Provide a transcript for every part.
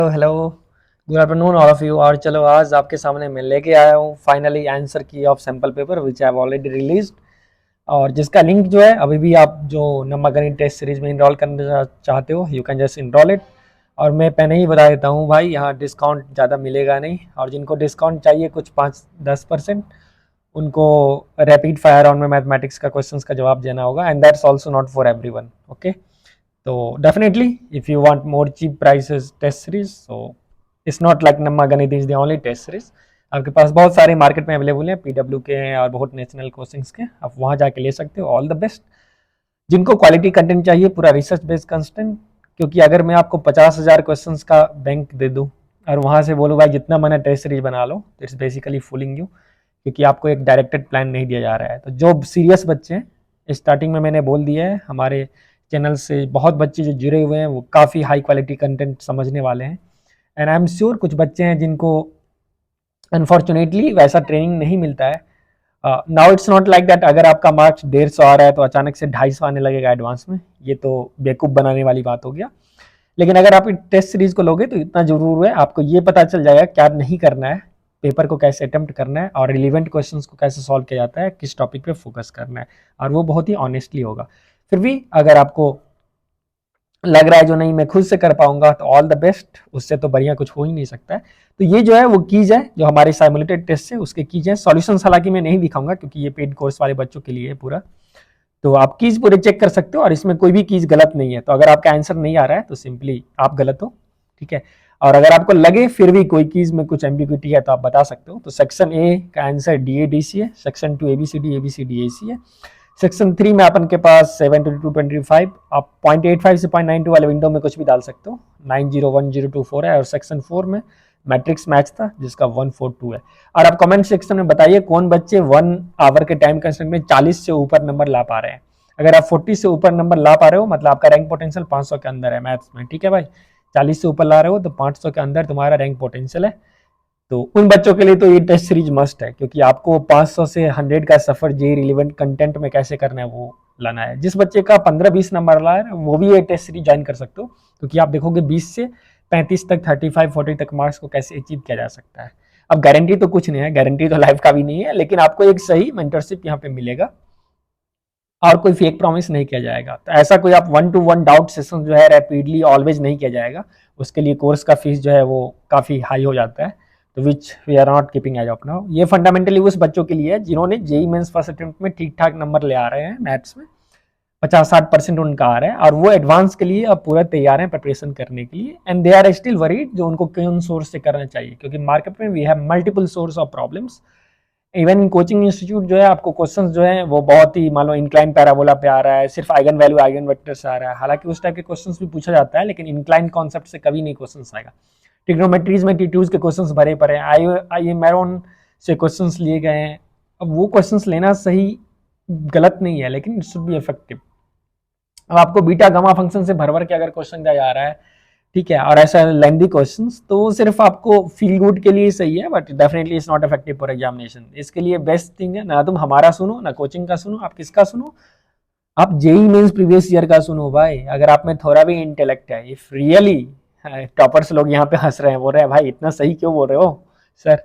Hello, good afternoon all of you. और चलो आज आपके सामने मैं लेके आया हूँ finally answer key of sample paper which I have already released, और जिसका लिंक जो है अभी भी आप जो नंबर टेस्ट सीरीज में इनरोल करना चाहते हो you can just enrol it. और मैं पहले ही बता देता हूँ भाई, यहाँ डिस्काउंट ज़्यादा मिलेगा नहीं, और जिनको डिस्काउंट चाहिए कुछ 5-10% उनको रैपिड फायर राउंड में मैथमेटिक्स का क्वेश्चंस का जवाब देना होगा, and that's also not for everyone. Okay, तो definitely if you want more cheap prices test series, so it's not like नम्मा गणित is the only test series। आपके पास बहुत सारे मार्केट में अवेलेबल हैं, पीडब्ल्यू के हैं और बहुत नेशनल कोचिंग्स के, आप वहाँ जाके ले सकते हो। ऑल द बेस्ट जिनको क्वालिटी कंटेंट चाहिए, पूरा रिसर्च बेस्ड कंटेंट। क्योंकि अगर मैं आपको 50,000 क्वेश्चन का बैंक दे दूँ और वहाँ से बोलूँ भाई जितना मैंने टेस्ट सीरीज बना लो, तो इट्स बेसिकली फूलिंग यू, क्योंकि आपको एक डायरेक्टेड प्लान नहीं दिया जा रहा है। तो जो सीरियस बच्चे हैं, स्टार्टिंग में मैंने बोल दिया है, हमारे चैनल से बहुत बच्चे जो जुड़े हुए हैं वो काफ़ी हाई क्वालिटी कंटेंट समझने वाले हैं। एंड आई एम श्योर कुछ बच्चे हैं जिनको अनफॉर्चुनेटली वैसा ट्रेनिंग नहीं मिलता है। Now it's not like that अगर आपका मार्क्स 150 आ रहा है तो अचानक से 250 आने लगेगा एडवांस में, ये तो बेवकूफ़ बनाने वाली बात हो गया। लेकिन अगर आप टेस्ट सीरीज को लोगे तो इतना जरूर है, आपको ये पता चल जाएगा क्या नहीं करना है, पेपर को कैसे अटेम्प्ट करना है, और रिलीवेंट क्वेश्चंस को कैसे सॉल्व किया जाता है, किस टॉपिक पे फोकस करना है, और वो बहुत ही ऑनेस्टली होगा। फिर भी अगर आपको लग रहा है जो नहीं मैं खुद से कर पाऊंगा, तो ऑल द बेस्ट, उससे तो बढ़िया कुछ हो ही नहीं सकता है। तो ये जो है वो कीज है जो हमारे साइमुलेटेड टेस्ट है उसके कीज है। सॉल्यूशन हालांकि मैं नहीं दिखाऊंगा क्योंकि ये पेड कोर्स वाले बच्चों के लिए है पूरा, तो आप कीज पूरे चेक कर सकते हो और इसमें कोई भी कीज गलत नहीं है। तो अगर आपका आंसर नहीं आ रहा है तो सिंपली आप गलत हो, ठीक है। और अगर आपको लगे फिर भी कोई कीज में कुछ एम्बिग्विटी है तो आप बता सकते हो। तो सेक्शन ए का answer D A D C है, section 2 A B C D A C है, सेक्शन 3 में अपन के पास 72225, आप 0.85 से 0.92 वाले विंडो में कुछ भी डाल सकते हो, 901024 है। और सेक्शन 4 में मैट्रिक्स मैच था जिसका 142 है। और आप कमेंट सेक्शन में बताइए कौन बच्चे 1 आवर के टाइम कंस्टेंट में 40 से ऊपर नंबर ला पा रहे हैं। अगर आप 40 से ऊपर नंबर ला पा रहे हो मतलब आपका रैंक पोटेंशियल 500 के अंदर है मैथ्स में, ठीक है भाई। 40 से ऊपर ला रहे हो तो 500 के अंदर तुम्हारा रैंक पोटेंशियल है। तो उन बच्चों के लिए तो ये टेस्ट सीरीज मस्ट है, क्योंकि आपको 500 से 100 का सफर जे रिलेवेंट कंटेंट में कैसे करना है वो लाना है। जिस बच्चे का 15-20 नंबर ला है वो भी ये टेस्ट सीरीज ज्वाइन कर सकते हो, क्योंकि आप देखोगे 20 से 35 तक, 35-40 तक मार्क्स को कैसे अचीव किया जा सकता है। अब गारंटी तो कुछ नहीं है, गारंटी तो लाइफ का भी नहीं है, लेकिन आपको एक सही मेंटरशिप यहाँ पे मिलेगा और कोई फेक प्रॉमिस नहीं किया जाएगा। तो ऐसा कोई आप 1-to-1 डाउट सेशन जो है रैपिडली ऑलवेज नहीं किया जाएगा, उसके लिए कोर्स का फीस जो है वो काफ़ी हाई हो जाता है, तो which we are not keeping as of now. ये फंडामेंटली उस बच्चों के लिए है जिन्होंने जेई मेंस फर्स्ट अटेम्प्ट में ठीक ठाक नंबर ले आ रहे हैं, मैथ्स में 50-60% उनका आ रहा है, और वो एडवांस के लिए अब पूरा तैयार हैं प्रिपरेशन करने के लिए। And they are still worried जो उनको कौन सोर्स से करना चाहिए, क्योंकि मार्केट में we have multiple source of problems. Even coaching institute जो है आपको क्वेश्चंस जो है वो बहुत ही मान लो इंक्लाइन पैराबोला पे आ रहा है, सिर्फ आइगन वैल्यू आइगन वेक्टर से आ रहा है। हालांकि उस टाइप के क्वेश्चंस भी पूछा जाता है, लेकिन इंक्लाइन कॉन्सेप्ट से कभी नहीं क्वेश्चंस आएगा। ट्रिग्नोमेट्रीज में टी2 के क्वेश्चंस भरे पड़े हैं, आई मैरोन से क्वेश्चंस लिए गए हैं। अब वो क्वेश्चंस लेना सही गलत नहीं है, लेकिन इट शुड बी इफेक्टिव। अब आपको बीटा गामा फंक्शन से भर भर के अगर क्वेश्चन दिया जा रहा है, ठीक है, और ऐसा लेंदी क्वेश्चंस, तो सिर्फ आपको फील गुड के लिए सही है, but definitely it's not effective for examination. इसके लिए बेस्ट थिंग है ना तुम हमारा सुनो ना कोचिंग का सुनो, आप किसका सुनो, आप जेई मेंस प्रीवियस ईयर का सुनो भाई। अगर आप में थोड़ा भी इंटेलेक्ट है, इफ रियली, टॉपर्स लोग यहाँ पे हंस रहे हैं, बोल रहे हैं भाई इतना सही क्यों बोल रहे हो सर,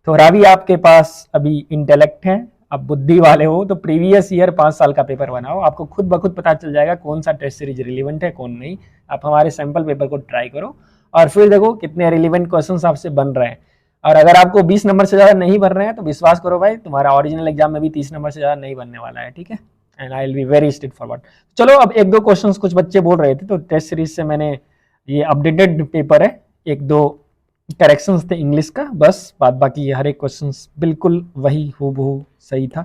थोड़ा भी आपके पास अभी इंटेलेक्ट है, आप बुद्धि वाले हो, तो प्रीवियस ईयर 5 साल का पेपर बनाओ, आपको खुद ब खुद पता चल जाएगा कौन सा टेस्ट सीरीज रिलीवेंट है कौन नहीं। आप हमारे सैंपल पेपर को ट्राई करो और फिर देखो कितने रिलीवेंट क्वेश्चंस आपसे बन रहे हैं। और अगर आपको 20 नंबर से ज़्यादा नहीं बन रहे हैं तो विश्वास करो भाई, तुम्हारा ओरिजिनल एग्जाम में भी 30 नंबर से ज़्यादा नहीं बनने वाला है, ठीक है। And I will be very straight forward. चलो अब एक दो क्वेश्चंस कुछ बच्चे बोल रहे थे, तो टेस्ट सीरीज से मैंने ये अपडेटेड पेपर है, एक दो करेक्शंस थे इंग्लिश का बस, बाद बाकी हर एक क्वेश्चन बिल्कुल वही हूबहू सही था।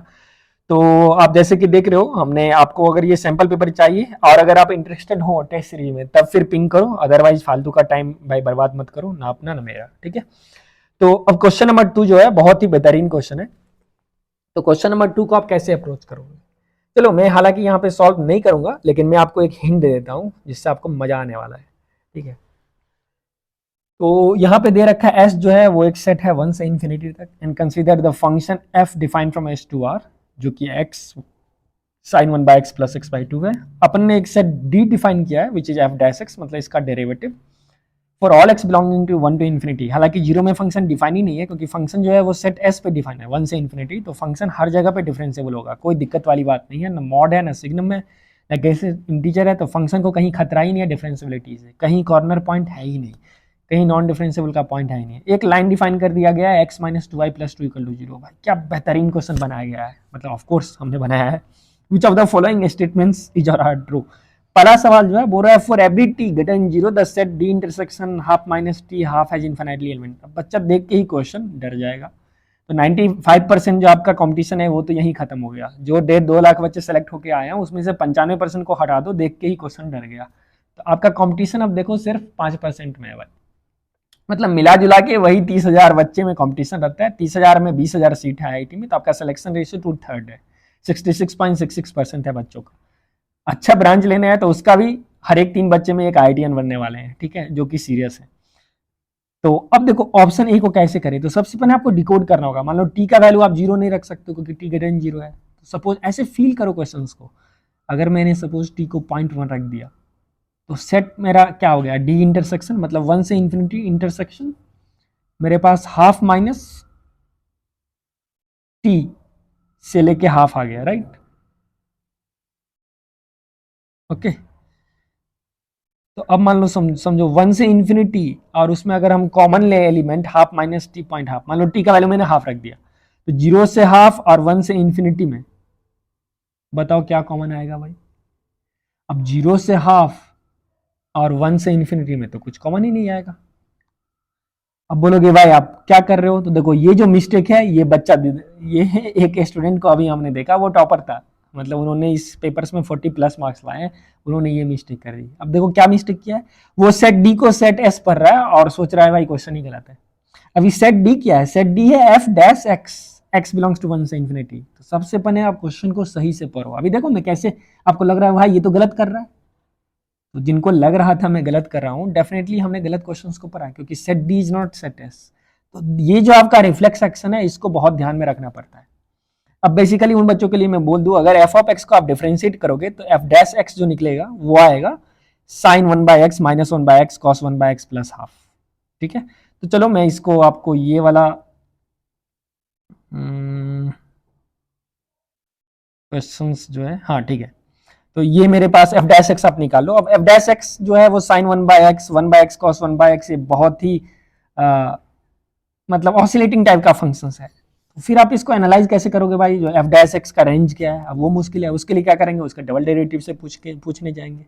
तो आप जैसे कि देख रहे हो, हमने आपको अगर ये सैंपल पेपर चाहिए और अगर आप इंटरेस्टेड हो टेस्ट सीरीज में तब फिर पिंग करो, अदरवाइज फालतू का टाइम भाई बर्बाद मत करो, ना अपना ना मेरा, ठीक है। तो अब क्वेश्चन नंबर 2 जो है बहुत ही बेहतरीन क्वेश्चन है। तो क्वेश्चन नंबर 2 को आप कैसे अप्रोच करोगे, चलो मैं हालांकि यहाँ पे सॉल्व नहीं करूंगा, लेकिन मैं आपको एक हिंट दे देता हूँ जिससे आपको मजा आने वाला है, ठीक है। तो यहाँ पे दे रखा है एस जो है वो एक सेट है 1 से इंफिनिटी तक, and consider the function f defined from S to R, जो कि x sine 1/x plus x/2 है। अपन ने एक सेट डी डिफाइन किया है which is f dash x, मतलब इसका derivative for all x belonging to 1 to infinity. हालांकि जीरो में फंक्शन डिफाइन ही नहीं है, क्योंकि फंक्शन जो है वो सेट एस पे डिफाइन है 1 से इन्फिनिटी, तो फंक्शन हर जगह पे डिफरेंशिएबल होगा, कोई दिक्कत वाली बात नहीं है, ना मॉड है ना सिग्नम है ना कैसे इंटीजर है, तो फंक्शन को कहीं खतरा ही नहीं है डिफरेंशिएबिलिटी से, कहीं कॉर्नर पॉइंट है ही नहीं, कहीं नॉन डिफरेंशिएबल का पॉइंट है ही नहीं। एक लाइन डिफाइन कर दिया गया है x minus two y plus two equal to zero. भाई क्या बेहतरीन क्वेश्चन बनाया गया है, मतलब ऑफकोर्स हमने बनाया है। Which of the following statements is और आर ट्रू। पहला सवाल जो है बोल रहा है for every t greater than zero the set D intersection half minus T half has infinitely element. अब बच्चा देख के ही क्वेश्चन डर जाएगा। तो 95% जो आपका कंपटीशन है वो तो यहीं खत्म हो गया। जो 1.5 लाख बच्चे सेलेक्ट होकर आए हैं उसमें से 95% को हटा दो, देख के ही क्वेश्चन डर गया। तो आपका कंपटीशन अब देखो सिर्फ 5% में है भाई, मतलब मिला जुला के वही 30,000 बच्चे में कंपटीशन रहता है। 30,000 में 20,000 सीट है आईआईटी में, तो आपका सिलेक्शन रेशियो 2/3 है, 66.66% है बच्चों का। अच्छा ब्रांच लेना है तो उसका भी हर एक 3 बच्चे में एक आईआईटीएन बनने वाले हैं, ठीक है, जो कि सीरियस है। तो अब देखो ऑप्शन ए को कैसे करें, तो सबसे पहले आपको डिकोड करना होगा। मान लो टी का वैल्यू आप जीरो नहीं रख सकते क्योंकि टी ग्रेटर देन जीरो है। तो सपोज ऐसे फील करो क्वेश्चंस को, अगर मैंने सपोज टी को 0.1 रख दिया तो सेट मेरा क्या हो गया, डी इंटरसेक्शन, मतलब 1 से इन्फिनिटी इंटरसेक्शन मेरे पास हाफ माइनस टी से लेके हाफ आ गया, राइट। ओके, तो अब मान लो समझो 1 से इन्फिनिटी, और उसमें अगर हम कॉमन ले element half minus T point half, मान लो टी का वैल्यू मैंने हाफ रख दिया, तो 0 से हाफ और 1 से इन्फिनिटी में बताओ क्या कॉमन आएगा भाई। अब 0 से हाफ और 1 से इन्फिनिटी में तो कुछ कॉमन ही नहीं आएगा। अब बोलोगे भाई आप क्या कर रहे हो, तो देखो ये जो मिस्टेक है ये बच्चा, ये एक स्टूडेंट को अभी हमने देखा, वो टॉपर था, मतलब उन्होंने इस पेपर्स में 40+ मार्क्स लाए हैं, उन्होंने ये मिस्टेक कर दी। अब देखो क्या मिस्टेक किया है, वो सेट डी को सेट एस पढ़ रहा है और सोच रहा है भाई क्वेश्चन ही गलत है। अभी सेट डी क्या है, सेट डी है f dash x, x belongs to 1 से इन्फिनिटी। तो सबसे पहले आप क्वेश्चन को सही से पढ़ो। अभी देखो मैं कैसे, आपको लग रहा है भाई ये तो गलत कर रहा है, तो जिनको लग रहा था मैं गलत कर रहा हूँ, डेफिनेटली हमने गलत क्वेश्चंस को पढ़ा, क्योंकि set D is not set S. तो ये जो आपका रिफ्लेक्स एक्शन है इसको बहुत ध्यान में रखना पड़ता है। अब बेसिकली उन बच्चों के लिए मैं बोल दूं, अगर एफ ऑफ एक्स को आप डिफरेंशिएट करोगे तो एफ डैश एक्स जो निकलेगा वो आएगा sine 1/x minus 1/x cos 1/x plus half, ठीक है। तो चलो मैं इसको आपको ये वाला क्वेश्चंस जो है, हाँ ठीक है, तो ये मेरे पास एफ डैश एक्स आप निकाल लो। अब एफ डैश एक्स जो है वो साइन 1/x कॉस 1/x, ये बहुत ही मतलब ऑसिलेटिंग टाइप का फंक्शन है। तो फिर आप इसको एनालाइज कैसे करोगे भाई, जो एफ डैश एक्स का रेंज क्या है, अब वो मुश्किल है। उसके लिए क्या करेंगे, उसका डबल डेरिवेटिव से पूछने जाएंगे।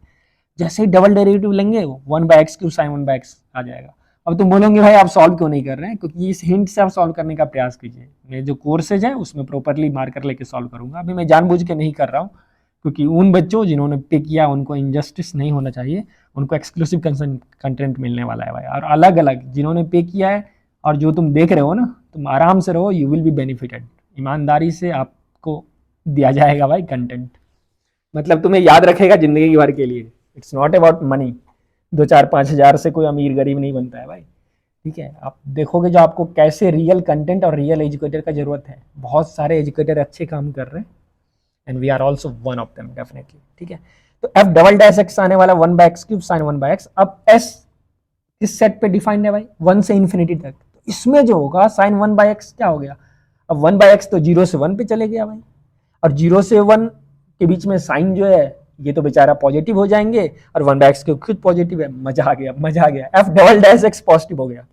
जैसे ही डबल डेरिवेटिव लेंगे वो 1/x क्यूब साइन 1/x आ जाएगा। अब तुम बोलोगे भाई आप सॉल्व क्यों नहीं कर रहे हैं, क्योंकि इस हिंट से आप सॉल्व करने का प्रयास कीजिए। मेरे जो कोर्सेज है उसमें प्रॉपरली मार्कर लेके सॉल्व करूंगा। अभी मैं जानबूझ के नहीं कर रहा हूँ, क्योंकि उन बच्चों जिन्होंने पे किया उनको इनजस्टिस नहीं होना चाहिए, उनको एक्सक्लूसिव कंटेंट मिलने वाला है भाई। और अलग अलग जिन्होंने पे किया है और जो तुम देख रहे हो ना, तुम आराम से रहो, यू विल बी बेनिफिटेड। ईमानदारी से आपको दिया जाएगा भाई कंटेंट, मतलब तुम्हें याद रखेगा जिंदगी भर के लिए। इट्स नॉट अबाउट मनी, 2-4-5 हज़ार से कोई अमीर गरीब नहीं बनता है भाई, ठीक है। आप देखोगे जो आपको कैसे रियल कंटेंट और रियल एजुकेटर का जरूरत है। बहुत सारे एजुकेटर अच्छे काम कर रहे हैं and we are also one of them definitely, ठीक है। तो एफ डबल डैश एक्स आने वाला 1/x क्यूब साइन 1/x। अब एस इस सेट पे डिफाइंड है भाई 1 से इन्फिनिटी तक, तो इसमें जो होगा साइन 1/x क्या हो गया, अब 1/x तो 0 से 1 पे चले गया भाई, और 0 से 1 के बीच में साइन जो है ये तो बेचारा पॉजिटिव हो जाएंगे, और 1/x के खुद पॉजिटिव है। मजा आ गया, मजा आ गया, F double dash x positive हो गया।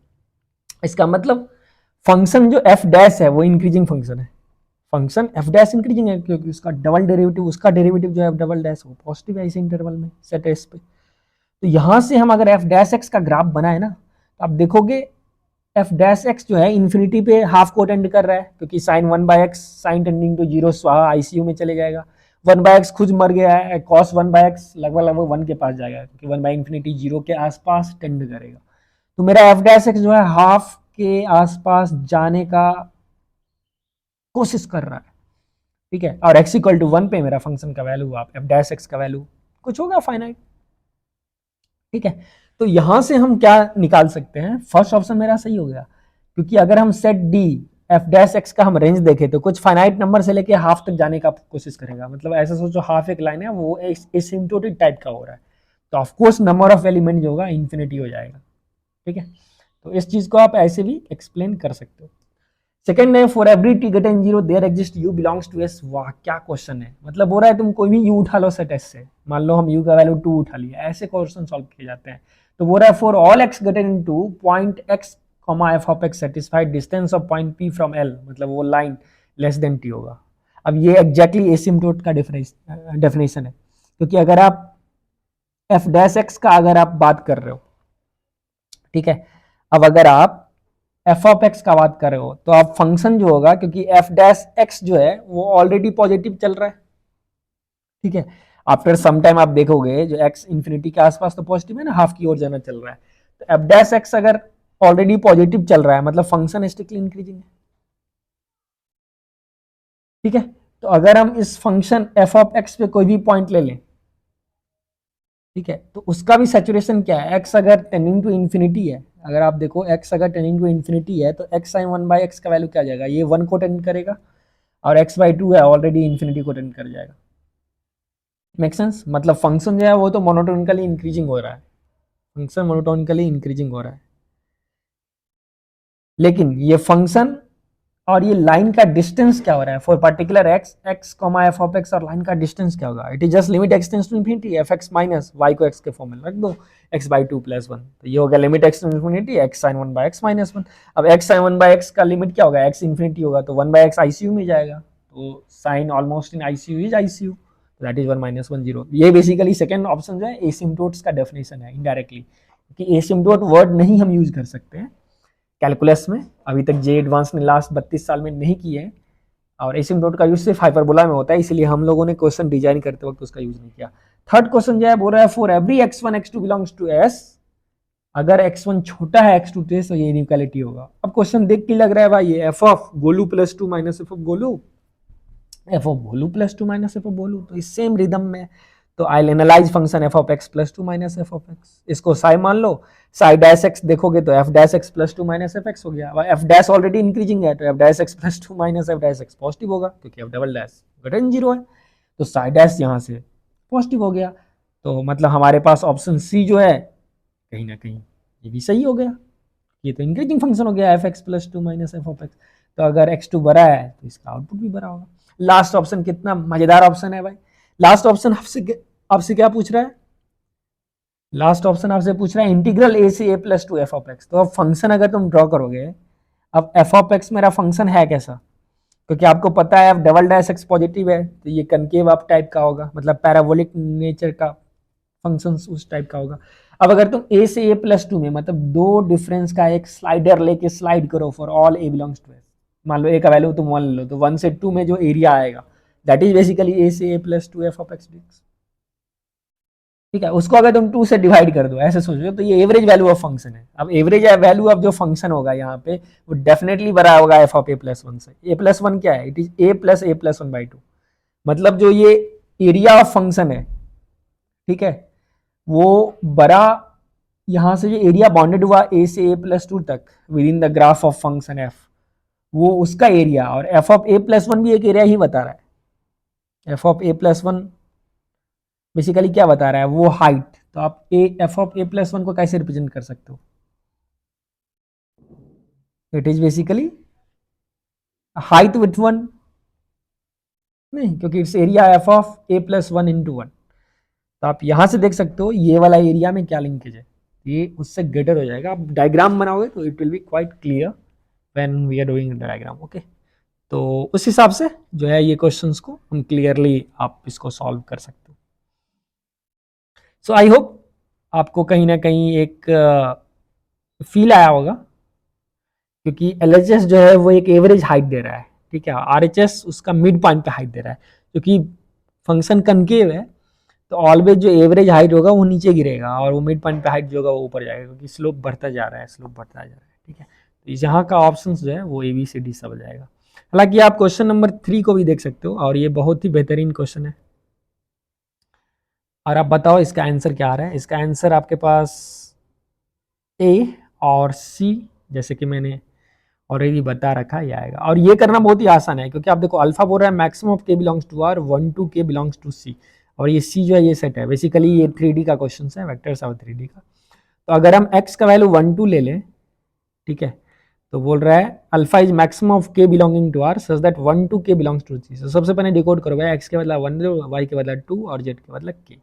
इसका मतलब फंक्शन जो एफ डैश है वो इंक्रीजिंग फंक्शन है, फंक्शन एफ डैश इंक्रीजिंग है, क्योंकि उसका डबल डेरिवेटिव, उसका डेरिवेटिव जो है एफ डबल डैश वो पॉजिटिव है इस इंटरवल में सेट एस पे। तो यहां से हम अगर एफ डैश एक्स का ग्राफ बनाए ना, तो आप देखोगे एफ डैश एक्स जो है इन्फिनिटी पे हाफ को टेंड कर रहा है, क्योंकि sign 1/x sign tending to 0 स्वाहा आईसीयू में चले जाएगा। 1/x खुद मर गया है, कॉस 1/x लगभग लगभग 1 के पास जाएगा, क्योंकि 1/∞ 0 के आसपास टेंड करेगा। तो मेरा एफ डैश एक्स जो है हाफ के आसपास जाने का कोशिश कर रहा है, ठीक है। और x इक्वल टू 1 पे मेरा फंक्शन का वैल्यू, आप एफ डैश एक्स का वैल्यू कुछ होगा फाइनाइट, ठीक है। तो यहां से हम क्या निकाल सकते हैं, फर्स्ट ऑप्शन मेरा सही हो गया, क्योंकि अगर हम set D F dash x का हम रेंज देखें तो कुछ फाइनाइट नंबर से लेके हाफ तक जाने का कोशिश करेगा। मतलब ऐसा सोचो हाफ एक लाइन है वो एसिम्प्टोटिक टाइप का हो रहा है, तो ऑफकोर्स नंबर ऑफ एलिमेंट जो होगा इन्फिनिटी हो जाएगा, ठीक है, तो इस चीज को आप ऐसे भी एक्सप्लेन कर सकते हो। सेकंड है for every t greater than 0 there exist u belongs to S. वाह क्या क्वेश्चन है, मतलब बोल रहा है तुम कोई भी यू उठा लो सेट एस से, मान लो हम यू का वैल्यू 2 उठा लिया, ऐसे क्वेश्चन सॉल्व किए जाते हैं। तो बोल रहा है for all x greater than 2 point x comma f of x satisfied distance of point P from L, मतलब वो लाइन लेस देन टी होगा। अब ये एग्जैक्टली एसिम्प्टोट का डेफिनेशन है, क्योंकि अगर आप एफ डैश एक्स का अगर आप बात कर रहे हो, ठीक है, अब अगर आप एफ ऑफ एक्स का बात कर रहे हो तो आप फंक्शन जो होगा, क्योंकि एफ डैश एक्स जो है वो ऑलरेडी पॉजिटिव चल रहा है, ठीक है, आफ्टर सम टाइम आप देखोगे जो एक्स इंफिनिटी के आसपास तो पॉजिटिव है ना, हाफ की ओर जाना चल रहा है, तो एफ डैश एक्स अगर ऑलरेडी पॉजिटिव चल रहा है मतलब फंक्शन स्ट्रिक्टली इंक्रीजिंग है, ठीक है। तो अगर हम इस फंक्शन एफ ऑफ एक्स पे कोई भी पॉइंट ले लें, ठीक है, तो उसका भी सैचुरेशन क्या है, एक्स अगर टेंडिंग टू इन्फिनिटी है, अगर आप देखो एक्स अगर टेंडिंग टू इन्फिनिटी है तो एक्स साइन 1/x का वैल्यू क्या आ जाएगा, ये 1 को टेंड करेगा, और x/2 है ऑलरेडी इन्फिनिटी को टेंड कर जाएगा। मेक सेंस, मतलब फंक्शन जो है वो तो मोनोटोनिकली इंक्रीजिंग हो रहा है, फंक्शन मोनोटोनिकली इंक्रीजिंग हो रहा है, लेकिन ये फंक्शन और ये लाइन का डिस्टेंस क्या हो रहा है for particular x, x comma f of x, और लाइन का डिस्टेंस क्या होगा, it is just limit x tends to infinity f x minus y को एक्स के फॉर्म में रख दो x/2 + 1, तो ये हो गया limit x to infinity x sine 1/x - 1। अब एक्स साइन 1/x का लिमिट क्या होगा, एक्स इन्फिनिटी होगा तो 1/x आईसीयू में जाएगा, तो sine almost in ICU is ICU, that is 1 - 1 0। ये बेसिकली सेकंड ऑप्शन जो है एसिम्प्टोट्स का डेफिनेशन है इनडायरेक्टली, क्योंकि एसिम्प्टोट वर्ड नहीं हम यूज कर सकते हैं कैलकुलस में, अभी तक जे एडवांस ने लास्ट 32 साल में नहीं किए हैं, और एसिम्प्टोट का यूज सिर्फ हाइपरबोला में होता है, इसलिए हम लोगों ने क्वेश्चन डिजाइन करते वक्त उसका यूज नहीं किया। थर्ड क्वेश्चन जो है बोल रहा है for every x1 x2 belongs to s, अगर x1 छोटा है x2 से तो ये इनइक्वालिटी होगा। अब क्वेश्चन देख के लग रहा है भाई ये f of Golu + 2 - f of Golu, f of Golu + 2 - f of Golu, तो इस सेम रिदम में तो I analyse function f of x + 2 - f of x, इसको साई मान लो, साई डैश x देखोगे तो f dash x + 2 - f x हो गया, f डैश ऑलरेडी इंक्रीजिंग है तो f dash x + 2 - f dash x positive होगा, क्योंकि f double dash greater than 0 है, तो साई डैश यहाँ से पॉजिटिव हो गया, तो मतलब हमारे पास ऑप्शन सी जो है कहीं ना कहीं ये भी सही हो गया, ये तो इंक्रीजिंग फंक्शन हो गया f(x + 2 - f of x), तो अगर x2 बड़ा है तो इसका आउटपुट भी बड़ा होगा। लास्ट ऑप्शन कितना मजेदार ऑप्शन है भाई, लास्ट ऑप्शन आपसे क्या पूछ रहा है, लास्ट ऑप्शन आपसे पूछ रहा है इंटीग्रल a से a + 2 f of x। तो अब फंक्शन अगर तुम ड्रॉ करोगे, अब f of x मेरा फंक्शन है कैसा, क्योंकि आपको पता है f double dash x positive है तो ये कनकेव अप टाइप का होगा, मतलब पैराबोलिक नेचर का फंक्शन उस टाइप का होगा। अब अगर तुम a से a + 2 में मतलब दो डिफरेंस का एक स्लाइडर लेके स्लाइड करो for all a belongs to s, मान लो a का वैल्यू तुम 1 लो तो 1 से 2 में जो एरिया आएगा दैट इज बेसिकली a से a + 2 f of x dx, ठीक है, उसको अगर तुम 2 से डिवाइड कर दो ऐसे सोचो तो ये एवरेज वैल्यू ऑफ फंक्शन है। अब एवरेज वैल्यू ऑफ जो फंक्शन होगा यहाँ पे वो डेफिनेटली बड़ा होगा f ऑफ a + 1 से। a + 1 क्या है, इट इज a + a + 1/2, मतलब जो ये एरिया ऑफ फंक्शन है, ठीक है, वो बड़ा यहां से जो एरिया बाउंडेड हुआ a से a + 2 तक with in the graph of function f, वो उसका एरिया, और f ऑफ a + 1 भी एक एरिया ही बता रहा है, f ऑफ a + 1 बेसिकली क्या बता रहा है, वो हाइट, तो आप f ऑफ a + 1 को कैसे रिप्रेजेंट कर सकते हो, it is basically height with 1, नहीं क्योंकि it's area f of a + 1 × 1, तो आप यहां से देख सकते हो ये वाला एरिया में क्या लिंकेज है, ये उससे ग्रेटर हो जाएगा। आप डायग्राम बनाओगे तो it will be quite clear when we are doing diagram, okay. तो उस हिसाब से जो है ये क्वेश्चंस को हम क्लियरली आप इसको सॉल्व कर सकते हो। सो आई होप आपको कहीं ना कहीं एक फील आया होगा, क्योंकि एलएचएस जो है वो एक एवरेज हाइट दे रहा है, ठीक है, आरएचएस उसका मिड पॉइंट पे हाइट दे रहा है, क्योंकि फंक्शन कनकेव है तो ऑलवेज जो एवरेज हाइट होगा वो नीचे गिरेगा और वो मिड पॉइंट पे हाइट जो होगा वो ऊपर जाएगा, क्योंकि स्लोप बढ़ता जा रहा है, स्लोप बढ़ता जा रहा है, ठीक है। तो यहाँ का ऑप्शन जो है वो ABCD सब हो जाएगा। हालांकि आप क्वेश्चन नंबर 3 को भी देख सकते हो और ये बहुत ही बेहतरीन क्वेश्चन है, और आप बताओ इसका आंसर क्या आ रहा है। इसका आंसर आपके पास A और C, जैसे कि मैंने ऑलरेडी बता रखा है, ये आएगा, और ये करना बहुत ही आसान है, क्योंकि आप देखो अल्फा बोल रहा है maximum of k belongs to R, 1 to k belongs to C, और ये C जो है ये सेट है, बेसिकली ये 3D का क्वेश्चन है, वेक्टर्स और 3D का। तो अगर हम x का वैल्यू 1 2 ले लें, ठीक है, तो बोल रहा है alpha is maximum of k belonging to r such that 1 to k belongs to c। सबसे पहले डिकोड करो भाई, x के बदला 1 दो, y के बदला 2 और z के बदला k।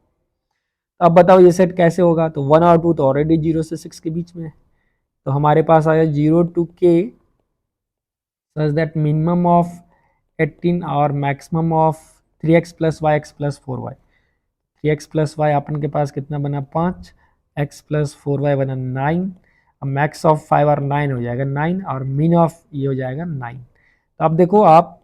अब बताओ ये सेट कैसे होगा, तो 1 और 2 तो ऑलरेडी 0 से 6 के बीच में है, तो हमारे पास आया 0 to k such that minimum of 18 और maximum of 3x plus y x plus 4y। 3x plus y अपन के पास कितना बना 5, x प्लस 4y बना 9, अब मैक्स ऑफ 5 और 9 हो जाएगा 9 और मिन ऑफ ये हो जाएगा 9। तो अब देखो आप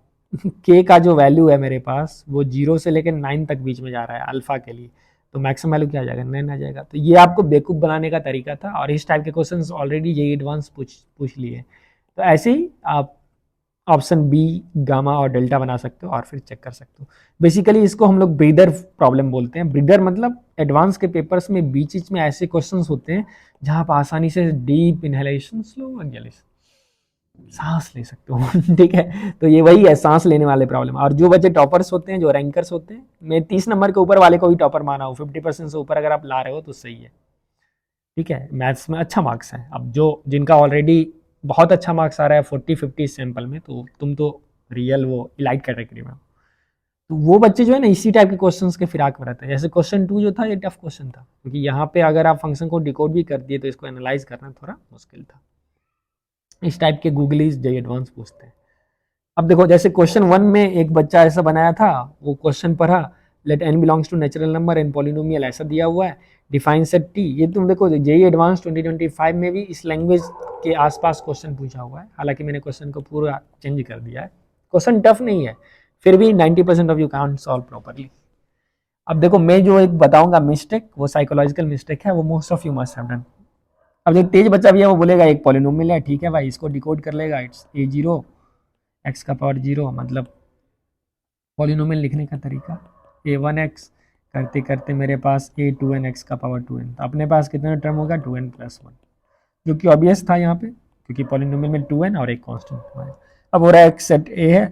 k का जो वैल्यू है मेरे पास वो 0 से लेकर 9 तक बीच में जा रहा है अल्फा के लिए, तो मैक्सिमम वैल्यू क्या आ जाएगा 9 आ जाएगा। तो ये आपको बेवकूफ़ बनाने का तरीका था और इस टाइप के क्वेश्चंस ऑलरेडी ये एडवांस पूछ लिए। तो ऐसे ही आप ऑप्शन बी गामा और डेल्टा बना सकते हो और फिर चेक कर सकते हो। बेसिकली इसको हम लोग ब्रीदर प्रॉब्लम बोलते हैं। ब्रीदर मतलब एडवांस के पेपर्स में बीच बीच में ऐसे क्वेश्चंस होते हैं जहां आप आसानी से डीप इनहेलेशन स्लो एक्सहेलेशन सांस ले सकते हो ठीक है, तो ये वही है सांस लेने वाले प्रॉब्लम। और जो बच्चे टॉपर्स होते हैं, जो रैंकर्स होते हैं, मैं 30 नंबर के ऊपर वाले को भी टॉपर माना हूँ, 50% से ऊपर अगर आप ला रहे हो तो सही है, ठीक है, मैथ्स में अच्छा मार्क्स है। अब जो जिनका ऑलरेडी बहुत अच्छा मार्क्स आ रहा है 40-50 सैंपल में, तो तुम तो रियल वो इलाइट कैटेगरी में हो, तो वो बच्चे जो है ना इसी टाइप के क्वेश्चंस के फिराक में रहते हैं। जैसे क्वेश्चन 2 जो था ये टफ क्वेश्चन था, क्योंकि यहाँ पे अगर आप फंक्शन को डिकोड भी कर दिए तो इसको एनालाइज करना थोड़ा मुश्किल था। इस टाइप के गूगलीज जे एडवांस पूछते हैं। अब देखो जैसे क्वेश्चन 1 में एक बच्चा ऐसा बनाया था, वो क्वेश्चन पढ़ा, let n belongs to natural number and polynomial ऐसा दिया हुआ है, डिफाइन सेट t। ये तुम देखो जेई एडवांस 2025 में भी इस लैंग्वेज के आसपास क्वेश्चन पूछा हुआ है, हालांकि मैंने क्वेश्चन को पूरा चेंज कर दिया है। क्वेश्चन टफ नहीं है, फिर भी 90% of you can't solve properly. अब देखो मैं जो एक बताऊंगा मिस्टेक, वो साइकोलॉजिकल मिस्टेक है, वो most of you must have done. अब जो तेज बच्चा भी है वो बोलेगा एक पॉलिनोमियल है, ठीक है भाई, इसको डिकोड कर लेगा, इट्स a0 x का पावर 0, मतलब पॉलिनोमियल लिखने का तरीका a1x करते करते मेरे पास a2n x का पावर 2n, तो अपने पास कितना टर्म होगा 2n प्लस 1, जो कि ऑब्वियस था यहाँ पे, क्योंकि पॉलिनोमियल में 2n और एक कांस्टेंट है। अब हो रहा है एक सेट a है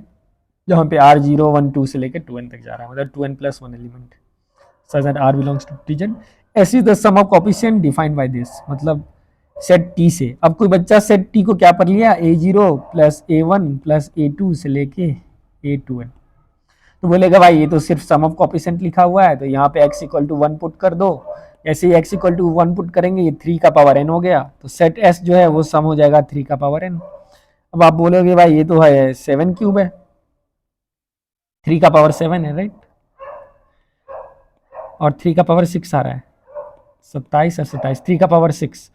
जहाँ पे r0 1 2 से लेकर 2n तक जा रहा है, मतलब 2n plus 1 element such that r belongs to Tgen। S is the sum of coefficient defined by this, मतलब सेट टी से। अब कोई बच्चा सेट टी को क्या पढ़ लिया a0 plus a1 plus a2 से लेके a2n, तो बोलेगा भाई ये तो सिर्फ सम ऑफ कॉपिशेंट लिखा हुआ है, तो यहाँ पे x इक्वल टू 1 पुट कर दो। ऐसे ही x इक्वल टू 1 पुट करेंगे, ये 3 का पावर n हो गया, तो सेट s जो है वो सम हो जाएगा 3 का पावर n। अब आप बोलोगे भाई ये तो है 7 क्यूब है, 3 का पावर 7 है, राइट, और 3 का पावर 6 आ रहा है, 27 और 27, 3 का पावर 6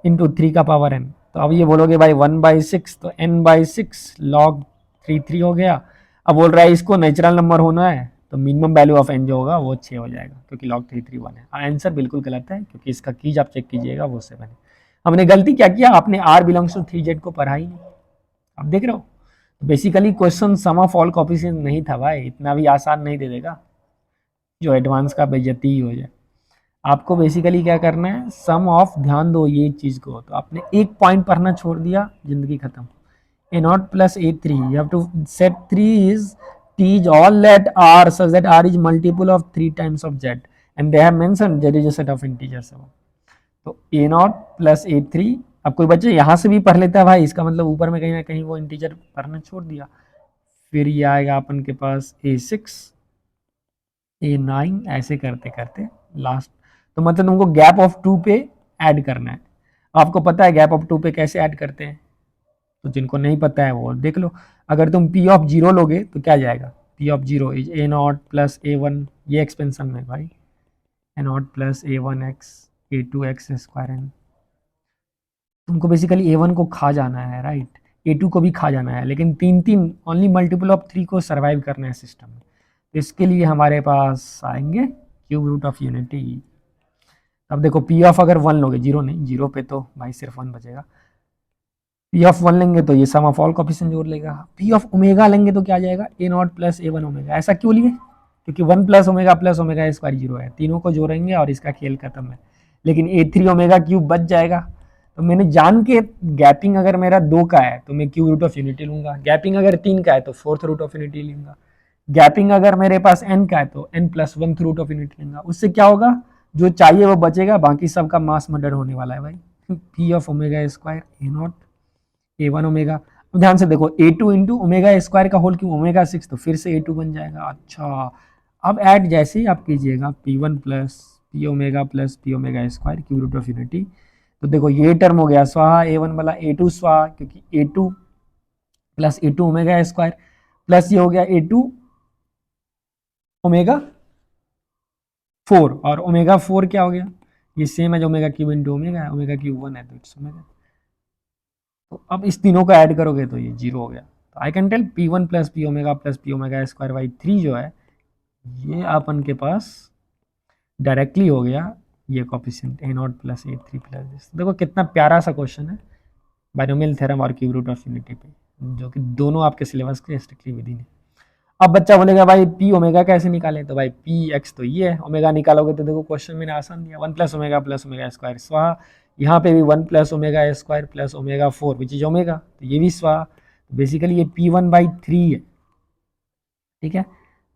इंटू 3 का पावर n। तो अब ये बोलोगे भाई 1/6, तो n/6 log 3 हो गया। अब बोल रहा है इसको नेचुरल नंबर होना है, तो मिनिमम वैल्यू ऑफ n जो होगा वो 6 हो जाएगा, क्योंकि log 3 1 है। आंसर बिल्कुल गलत है, क्योंकि इसका कीज आप चेक कीजिएगा वो 7 है। हमने गलती क्या किया, आपने r बिलोंग्स टू 3z को पढ़ा ही नहीं। आप देख रहे हो, basically question sum of all coefficient नहीं था भाई, इतना भी आसान नहीं दे देगा जो एडवांस का बेइज्जती ही हो जाए। आपको बेसिकली क्या करना है, सम ऑफ, ध्यान दो ये चीज़ को, तो आपने एक पॉइंट पढ़ना छोड़ दिया, जिंदगी खत्म। a0 plus a3, you have to set 3 is t is all let r such that r is multiple of 3 times of z and they have mentioned z is a set of integers। तो a0 plus a3, अब कोई बच्चे यहाँ से भी पढ़ लेता है भाई, इसका मतलब ऊपर में कहीं ना कहीं वो इंटीजर पढ़ना छोड़ दिया। फिर ये आएगा अपन के पास a6 a9, ऐसे करते करते लास्ट, तो मतलब तुमको गैप ऑफ 2 पे ऐड करना है। आपको पता है गैप ऑफ 2 पे कैसे ऐड करते हैं, तो जिनको नहीं पता है वो देख लो। अगर तुम p ऑफ 0 लोगे तो क्या जाएगा, p of 0 is a0 plus a1, ये एक्सपेंशन में भाई a0 plus a1x a2x square n। तुमको बेसिकली a1 को खा जाना है, राइट, a2 को भी खा जाना है, लेकिन 3 ओनली मल्टीपल ऑफ 3 को सर्वाइव करना है सिस्टम में। तो इसके लिए हमारे पास आएंगे क्यूब रूट ऑफ यूनिटी। अब देखो p ऑफ अगर 1 लोगे, 0 नहीं, 0 पे तो भाई सिर्फ 1 बचेगा। p ऑफ 1 लेंगे तो ये सम ऑफ ऑल कोएफिशिएंट जोड़ लेगा। p ऑफ ओमेगा लेंगे तो क्या आ जाएगा, a0 प्लस a1 ओमेगा। ऐसा क्यों लिए, क्योंकि 1 प्लस ओमेगा स्क्वायर 0 है, तीनों को जोड़ेंगे और इसका खेल खत्म है। लेकिन a3 ओमेगा क्यूब बच जाएगा, तो मैंने जान के गैपिंग अगर मेरा 2 का है तो मैं क्यूब रूट ऑफ यूनिटी लूंगा, गैपिंग अगर 3 का है तो फोर्थ रूट ऑफ यूनिटी लूंगा, गैपिंग अगर मेरे पास n का है तो n plus 1 root of unity लूंगा। उससे क्या होगा, जो चाहिए वो बचेगा, बाकी सबका मास मर्डर होने वाला है भाई। P of omega square A not a one omega. ध्यान से देखो ए टू इंटू ओमेगा स्क्वायर का होल क्यों ओमेगा 6, तो फिर से ए टू बन जाएगा। अच्छा अब ऐड जैसे ही आप कीजिएगा p one plus p omega square cube root of unity, तो देखो ये टर्म हो गया स्वाहा, ए वन वाला ए टू स्वाहा, क्योंकि a two plus a two omega square plus ये हो गया ए टू ओमेगा 4, और ओमेगा 4 क्या हो गया, ये सेम है जो ओमेगा क्यूब इंटू ओमेगा है, ओमेगा क्यूब 1 है तो इट्स ओमेगा। तो अब इस तीनों को ऐड करोगे तो ये 0 हो गया। तो I can tell p one plus p omega square by 3 जो है ये अपन के पास डायरेक्टली हो गया ये coefficient A not plus A three plus this. देखो कितना प्यारा सा क्वेश्चन है बाइनोमियल थ्योरम और क्यूब रूट ऑफ यूनिटी पे, जो कि दोनों आपके सिलेबस के स्ट्रिक्टली विद इन है। अब बच्चा बोलेगा भाई पी ओमेगा कैसे निकालें, तो भाई पी एक्स तो ये है, ओमेगा निकालोगे तो देखो क्वेश्चन मैंने आसान दिया, वन प्लस ओमेगा स्क्वायर स्वाहा, यहाँ पे भी one plus omega square plus omega 4 which is omega, तो ये भी स्वाहा। तो बेसिकली ये पी वन बाई 3 है, ठीक है।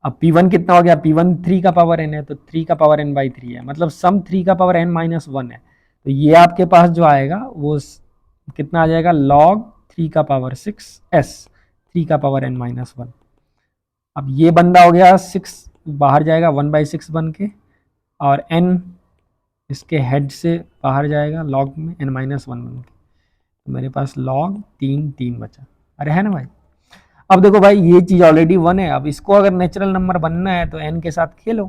अब P1 कितना हो गया, P1 3 का पावर n है, तो 3 का पावर n बाई 3 है, मतलब सम 3 का पावर n माइनस 1 है। तो ये आपके पास जो आएगा वो कितना आ जाएगा, log 3 का पावर 6 s 3 का पावर n माइनस 1। अब ये बंदा हो गया 6 बाहर जाएगा 1/6 बन के, और n इसके हेड से बाहर जाएगा log में n माइनस 1 बन के, तो मेरे पास log 3 बचा। अरे है ना भाई। अब देखो भाई ये चीज ऑलरेडी 1 है, अब इसको अगर नेचुरल नंबर बनना है तो n के साथ खेलो,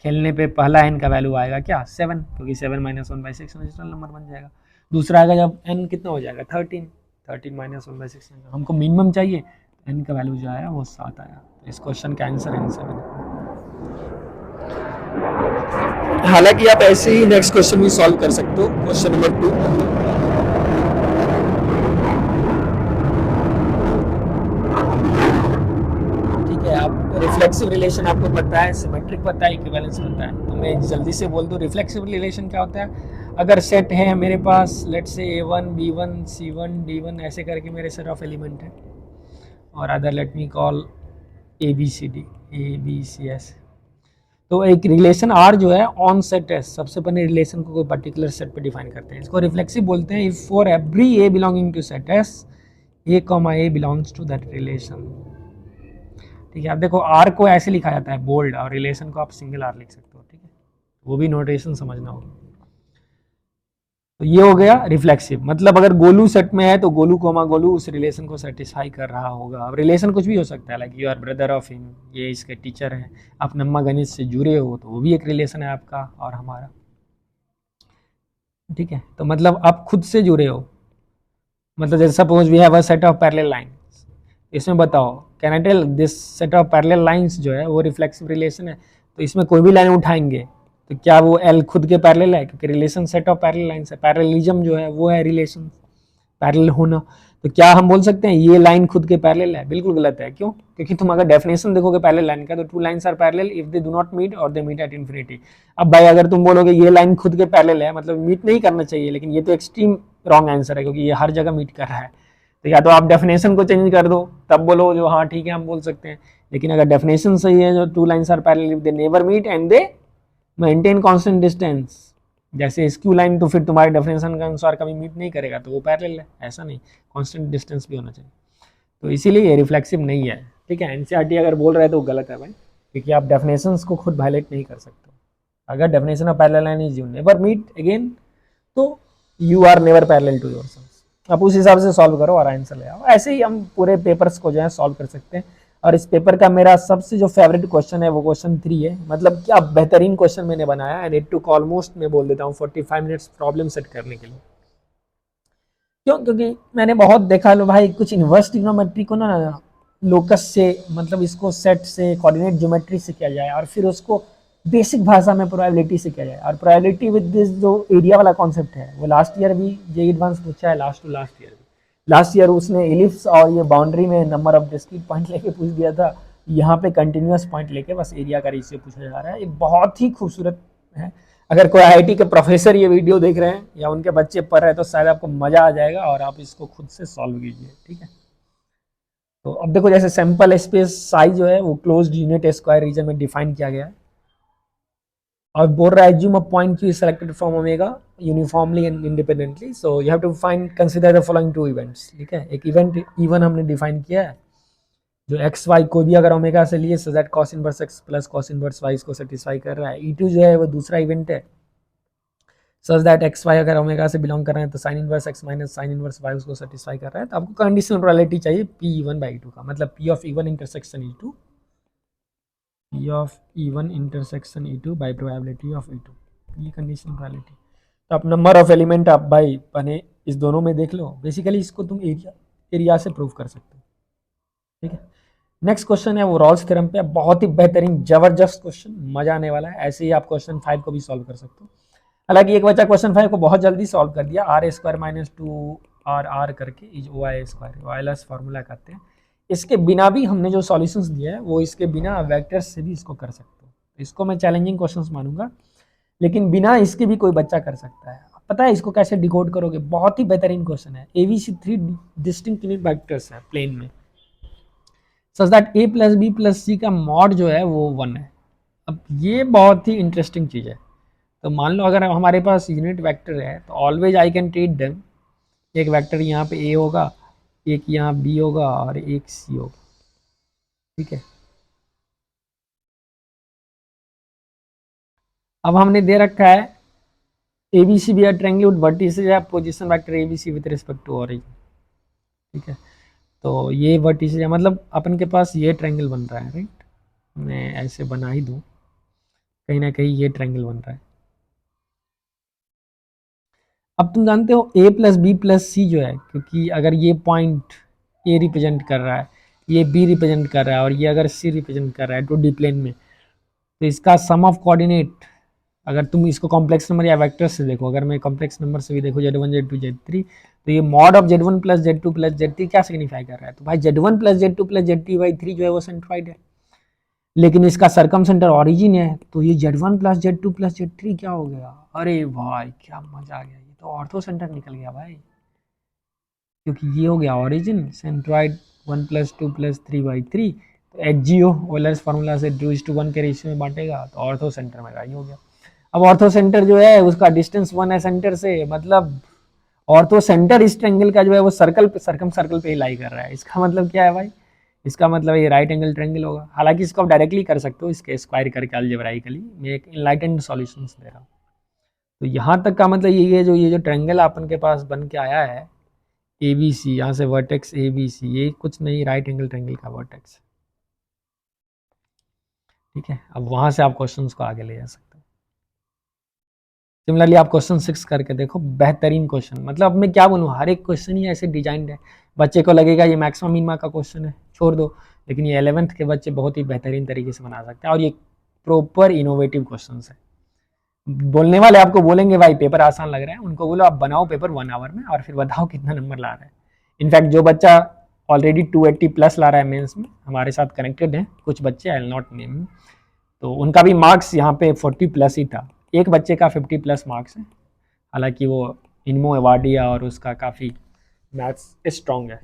खेलने पे पहला n का वैल्यू आएगा क्या 7, क्योंकि 7 माइनस 1/6 नेचुरल नंबर बन जाएगा। दूसरा आएगा जब n कितना हो जाएगा 13 माइनस 1/6, हमको मिनिमम चाहिए, n का वैल्यू जो आया वो 7 आया। तो इस क्वेश्चन का आंसर n 7। हालांकि आप ऐसे ही नेक्स्ट क्वेश्चन भी सॉल्व कर सकते हो, क्वेश्चन नंबर 2। रिफ्लेक्सिव रिलेशन आपको पता है, सिमेट्रिक पता है, इक्विवेलेंस पता है, तो मैं जल्दी से बोल दूं रिफ्लेक्सिव रिलेशन क्या होता है। अगर सेट है मेरे पास let's say A1 B1 C1 D1 ऐसे करके मेरे सेट ऑफ एलिमेंट है, और other let me call ABCD ABCS, तो एक रिलेशन R जो है ऑन सेट S, सबसे पहले रिलेशन को कोई पर्टिकुलर सेट पे डिफाइन करते हैं, इसको रिफ्लेक्सिव बोलते हैं। If for every A belonging to set S A belongs to that relation, ठीक है। अब देखो आर को ऐसे लिखा जाता है बोल्ड, और रिलेशन को आप सिंगल आर लिख सकते हो, ठीक है, वो भी नोटेशन समझना होगा। तो ये हो गया रिफ्लेक्सिव, मतलब अगर गोलू सेट में है तो गोलू कोमा गोलू उस रिलेशन को सेटिस्फाई कर रहा होगा। अब रिलेशन कुछ भी हो सकता है, like you are brother of him, ये इसके टीचर हैं, आप नम्मा गणित से जुड़े हो तो वो भी एक रिलेशन है आपका और हमारा, ठीक है। तो मतलब आप खुद से जुड़े हो, मतलब जैसे suppose we have a set of parallel line, इसमें बताओ can I tell this set of parallel lines जो है वो रिफ्लेक्सिव रिलेशन है, तो इसमें कोई भी लाइन उठाएंगे तो क्या वो एल खुद के पैरेलल है, क्योंकि relation set of parallel lines है, पैरेललिज्म जो है वो है रिलेशन पैरेलल होना। तो क्या हम बोल सकते हैं ये लाइन खुद के पैरेलल है, बिल्कुल गलत है। क्यों, क्योंकि तुम अगर डेफिनेशन देखोगे पैरेलल लाइन का तो two lines are parallel if they do not meet और दे मीट एट इंफिनिटी। अब भाई अगर तुम बोलोगे ये लाइन खुद के पैरेलल है, मतलब मीट नहीं करना चाहिए, लेकिन ये तो एक्सट्रीम रॉन्ग आंसर है, क्योंकि ये हर जगह मीट कर रहा है। तो या तो आप डेफिनेशन को चेंज कर दो तब बोलो जो हाँ ठीक है हम बोल सकते हैं, लेकिन अगर डेफिनेशन सही है जो two lines are parallel if they never meet and they maintain constant distance, जैसे स्क्यू लाइन, तो फिर तुम्हारे डेफिनेशन के अनुसार कभी मीट नहीं करेगा तो वो पैरेलल है, ऐसा नहीं, कांस्टेंट डिस्टेंस भी होना चाहिए। तो इसीलिए ये रिफ्लेक्सिव नहीं है, ठीक है। एनसीईआरटी अगर बोल रहे हैं तो गलत है भाई, क्योंकि आप डेफिनेशंस को खुद वायलेट नहीं कर सकते। अगर definition of parallel line is you never meet again, तो you are never parallel to yourself. आप उस हिसाब से सॉल्व करो और आंसर ले आओ। ऐसे ही हम पूरे पेपर्स को जो है सॉल्व कर सकते हैं। और इस पेपर का मेरा सबसे जो फेवरेट क्वेश्चन है वो क्वेश्चन 3 है, मतलब क्या बेहतरीन क्वेश्चन मैंने बनाया है। इट टुक ऑलमोस्ट मैं बोल देता हूँ 45 मिनट्स प्रॉब्लम सेट करने के लिए। क्यों, क्योंकि मैंने बहुत देखा लो भाई, कुछ इन्वर्स ट्रिग्नोमेट्री को ना लोकस से, मतलब इसको सेट से कोऑर्डिनेट ज्योमेट्री से किया जाए और फिर उसको बेसिक भाषा में प्रोबेबिलिटी से किया जाए। और प्रोबेबिलिटी विद दिस जो एरिया वाला कॉन्सेप्ट है वो लास्ट ईयर भी जेईई एडवांस पूछा है, लास्ट ईयर भी। लास्ट ईयर उसने इलिप्स और ये बाउंड्री में नंबर ऑफ डिस्क्रीट पॉइंट लेके पूछ दिया था, यहाँ पे कंटिन्यूस पॉइंट लेके बस एरिया का रेशियो पूछा जा रहा है। ये बहुत ही खूबसूरत है। अगर कोई आईआईटी के प्रोफेसर ये वीडियो देख रहे हैं या उनके बच्चे पढ़ रहे हैं तो शायद आपको मजा आ जाएगा और आप इसको खुद से सॉल्व कीजिए, ठीक है। तो अब देखो जैसे सैंपल स्पेस साइज जो है वो क्लोज्ड यूनिट स्क्वायर रीजन में डिफाइन किया गया है। और बोल रहा है assume a point q is selected from omega uniformly and independently, so you have to find consider the following two events. ठीक है, एक इवेंट E1 हमने डिफाइन किया है जो एक्स वाई कोई भी अगर ओमेगा से लिए so that cos inverse x plus cos inverse y इसको सेटिस्फाई कर रहा है। E2 जो है वो दूसरा इवेंट है सच दैट एक्स वाई अगर ओमेगा से बिलोंग कर रहे हैं तो sine inverse X minus sine inverse Y उसको सेटिस्फाई कर रहा है। तो आपको कंडीशनल प्रोबेबिलिटी चाहिए पी E1 बाई E2 का, मतलब P of E1 intersection E2, P of E1 intersection E2 by probability of E2, ये कंडीशनल प्रोबेबिलिटी। तो आप नंबर ऑफ एलिमेंट आप भाई बने इस दोनों में देख लो, बेसिकली इसको तुम एरिया से प्रूव कर सकते हो। ठीक है, नेक्स्ट क्वेश्चन है वो रॉल्स थ्योरम पे, बहुत ही बेहतरीन जबरदस्त क्वेश्चन, मजा आने वाला है। ऐसे ही आप क्वेश्चन 5 को भी सॉल्व कर सकते हो। हालांकि एक बच्चा क्वेश्चन 5 को बहुत जल्दी सॉल्व कर दिया, आर स्क्वायर माइनस 2 करके is O I square, wireless formula कहते हैं। इसके बिना भी हमने जो सॉल्यूशंस दिए हैं वो इसके बिना वेक्टर्स से भी इसको कर सकते हो। इसको मैं चैलेंजिंग क्वेश्चंस मानूंगा, लेकिन बिना इसके भी कोई बच्चा कर सकता है। पता है इसको कैसे डिकोड करोगे? बहुत ही बेहतरीन क्वेश्चन है। एबीसी 3 डिस्टिंक्ट यूनिट वेक्टर्स है प्लेन में, such that a plus b plus c का मॉड जो है वो 1 है। अब ये बहुत ही इंटरेस्टिंग चीज़ है। तो मान लो अगर हमारे पास यूनिट वेक्टर है तो always I can treat them, एक वेक्टर यहाँ पे ए होगा, एक यहाँ बी होगा और एक सी होगा। ठीक है, अब हमने दे रखा है a B c be a triangle with vertices है position vector a B c with respect to origin. ठीक है, तो ये वर्टिसेस है, मतलब अपन के पास ये ट्रायंगल बन रहा है, राइट। मैं ऐसे बना ही दूँ, कहीं ना कहीं ये ट्रायंगल बन रहा है। अब तुम जानते हो ए प्लस बी प्लस सी जो है, क्योंकि अगर ये पॉइंट ए रिप्रेजेंट कर रहा है, ये बी रिप्रेजेंट कर रहा है और ये अगर सी रिप्रेजेंट कर रहा है 2D प्लेन में, तो इसका सम ऑफ कोऑर्डिनेट अगर तुम इसको कॉम्प्लेक्स नंबर या वेक्टर से देखो, अगर मैं कॉम्प्लेक्स नंबर से भी देखो Z1 Z2 Z3, तो ये mod of Z1 plus Z2 plus Z3 क्या सिग्निफाई कर रहा है? तो भाई Z1 plus Z2 plus Z3/3 जो है वो सेंट्रॉइड है, लेकिन इसका सरकम सेंटर ऑरिजिन है, तो ये Z1 plus Z2 plus Z3 क्या हो गया? अरे भाई क्या मजा आ गया, ये तो ऑर्थो सेंटर निकल गया भाई, क्योंकि ये हो गया ऑरिजिन सेंट्रॉइड 1 प्लस 2 प्लस 3/3, तो एच जी ओ ओलर्स फार्मूला से 2:1 के रेशियो में बांटेगा, तो ऑर्थो सेंटर में ही हो गया। अब ऑर्थो सेंटर जो है उसका डिस्टेंस 1 है सेंटर से, मतलब ऑर्थो सेंटर इस ट्रायंगल का जो है वो सर्कल पे सर्कम सर्कल पे ही लाई कर रहा है। इसका मतलब क्या है भाई? इसका मतलब ये राइट एंगल ट्रायंगल होगा। हालांकि इसको आप डायरेक्टली कर सकते हो, इसके स्क्वायर करके अलजेब्राइकली, मैं एक इनलाइटेंड सॉल्यूशंस दे रहा हूँ। तो यहाँ तक का मतलब ये जो ट्रायंगल अपन के पास बन के आया है ए बी सी, यहाँ से वर्टेक्स ए बी सी, ये कुछ नहीं राइट एंगल ट्रायंगल का वर्टेक्स। ठीक है, अब वहाँ से आप क्वेश्चंस को आगे ले जा सकते हो। सिमिलरली आप क्वेश्चन 6 करके देखो, बेहतरीन क्वेश्चन, मतलब अब मैं क्या बोलूँ, हर एक क्वेश्चन ही ऐसे डिजाइंड है, बच्चे को लगेगा ये मैक्सिमम मिनिमा का क्वेश्चन है छोड़ दो, लेकिन ये 11th के बच्चे बहुत ही बेहतरीन तरीके से बना सकते हैं, और ये प्रॉपर इनोवेटिव क्वेश्चन है। बोलने वाले आपको बोलेंगे भाई पेपर आसान लग रहा है, उनको बोलो आप बनाओ पेपर 1 आवर में और फिर बताओ कितना नंबर ला रहा है। इनफैक्ट जो बच्चा ऑलरेडी 280 प्लस ला रहा है मेंस में, हमारे साथ कनेक्टेड है कुछ बच्चे, आई विल नॉट नेम, तो उनका भी मार्क्स यहाँ पे 40 प्लस ही था। एक बच्चे का 50 प्लस मार्क्स है, हालांकि वो इनमो अवार्डिया और उसका काफ़ी मैथ्स स्ट्रॉन्ग है।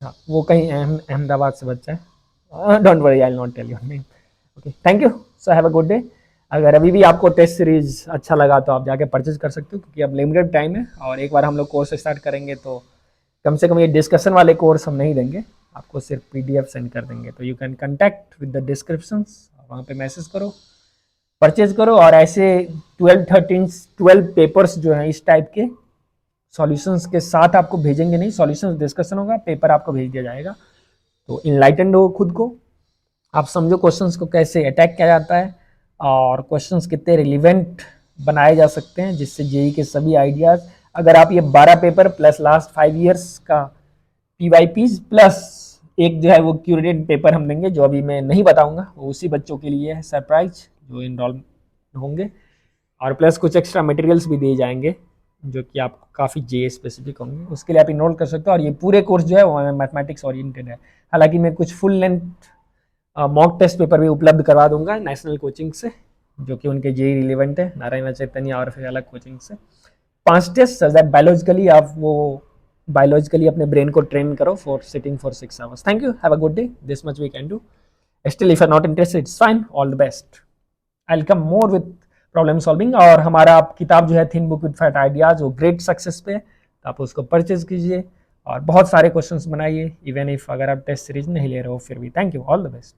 हाँ, वो कहीं अहमदाबाद से बच्चा है, don't worry I will not tell your name. Okay, thank you, so have a good day. अगर अभी भी आपको टेस्ट सीरीज अच्छा लगा तो आप जाके परचेज कर सकते हो, क्योंकि अब लिमिटेड टाइम है, और एक बार हम लोग कोर्स स्टार्ट करेंगे तो कम से कम ये डिस्कशन वाले कोर्स हम नहीं देंगे आपको, सिर्फ PDF सेंड कर देंगे। तो you can contact with the descriptions, वहाँ पे मैसेज करो, परचेज करो, और ऐसे 12 पेपर्स जो हैं इस टाइप के सॉल्यूशंस के साथ आपको भेजेंगे, नहीं सॉल्यूशंस डिस्कशन होगा, पेपर आपको भेज दिया जाएगा। तो इनलाइटेंड हो खुद को, आप समझो क्वेश्चंस को कैसे अटैक किया जाता है और क्वेश्चंस कितने रिलीवेंट बनाए जा सकते हैं, जिससे जेई के सभी आइडियाज़, अगर आप ये 12 पेपर प्लस लास्ट 5 ईयर्स का PYPs प्लस एक जो है वो क्यूरेटेड पेपर हम देंगे, जो अभी मैं नहीं बताऊंगा, वो उसी बच्चों के लिए है सरप्राइज जो इनरोल होंगे, और प्लस कुछ एक्स्ट्रा मटेरियल्स भी दिए जाएंगे जो कि आप काफ़ी जे स्पेसिफिक होंगे, उसके लिए आप इनरोल कर सकते हो। और ये पूरे कोर्स जो है वो मैथमेटिक्स ओरिएंटेड है। हालांकि मैं कुछ full length mock test paper भी उपलब्ध करवा दूंगा नेशनल कोचिंग से, जो कि उनके जेई रिलेवेंट है, नारायण चैतन्य और फिर अलग कोचिंग से। 5 टेस्ट दैट बायोलॉजिकली आप वो बायोलॉजिकली अपने ब्रेन को ट्रेन करो for sitting for 6 hours. Thank you, have a good day, this much we can do, still if you are not interested it's fine, all the best. I come more with problem solving. और हमारा आप किताब जो है thin book with fat ideas, वो great success पे, आप उसको परचेज कीजिए और बहुत सारे क्वेश्चंस बनाइए, इवन इफ अगर आप टेस्ट सीरीज नहीं ले रहे हो फिर भी। Thank you, all the best.